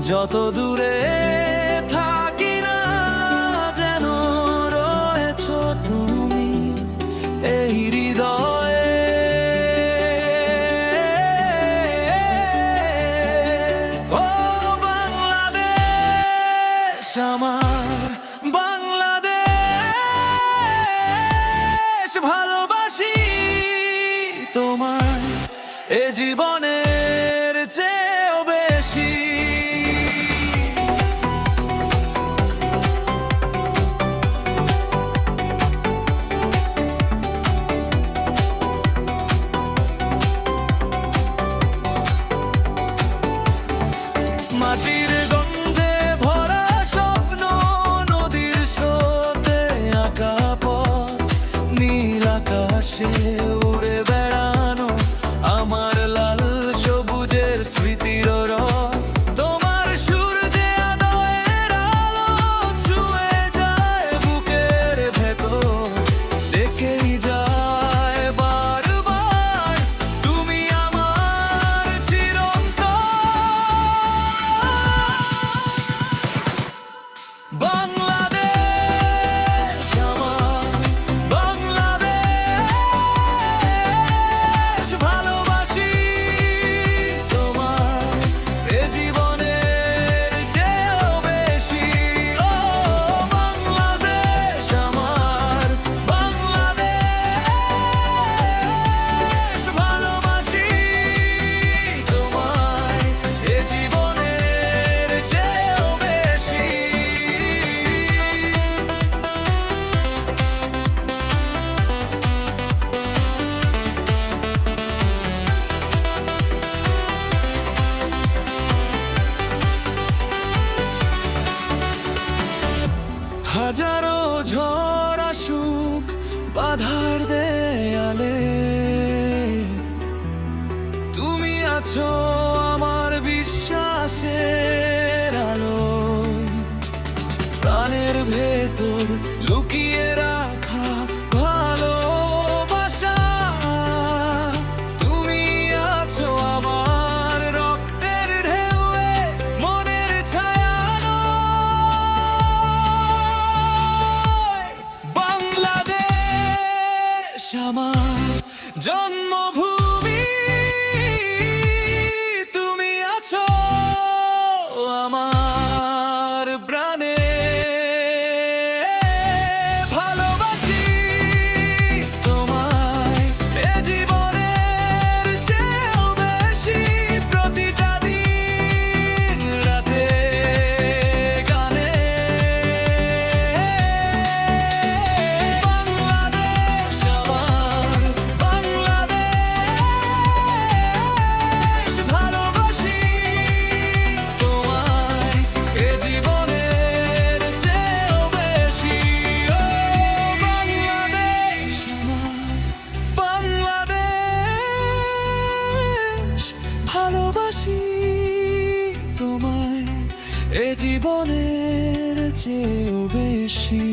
যত দূরে থাকি না যেন রয়েছো তুমি এই হৃদয়ে। ও বাংলাদেশ আমার বাংলাদেশ, ভালোবাসি তোমায় এ জীবনের চেয়েও বেশি। মাটির গন্ধে ভরা স্বপ্ন, নদীর স্রোতে আঁকা পথ, নীল আকাশে উড়ে বেড়ানো আমার লাল সবুজের স্মৃতির রথ। তোমার সুর যে আলোর আলো ছুঁয়ে যায় বুকের ভেতর, ডেকেই যায় বারবার তুমি আমার চিরন্তন। বাংলাদেশ আমার বাংলাদেশ, ভালোবাসি তোমায় এ জীবনের চেয়েও বেশি। ও বাংলাদেশ আমার বাংলাদেশ, ভালোবাসি তোমায় এ জীবনের চেয়েও বেশি। হাজারো ঝড় আসুক বাধার দেয়ালে, তুমি আছো আমার বিশ্বাসের আলোয়। প্রাণের ভেতর লুকিয়ে রাখা ভালোবাসা, তুমি আছো আমার রক্তের ঢেউয়ে মনের ছায়ায়। বাংলাদেশ আমার জন্মভূমি, তুমি আছো আমার প্রাণে। ভালোবাসি তোমায় এ জীবনের চেয়েও বেশি। প্রতিটা দিন রাতে গানে বাংলাদেশ আমার বাংলাদেশ, ভালোবাসি তোমায় এ জীবনের চেয়েও বেশি। ও বাংলাদেশ আমার বাংলাদেশ, ভালোবাসি তোমায় এ জীবনের চেয়েও বেশি।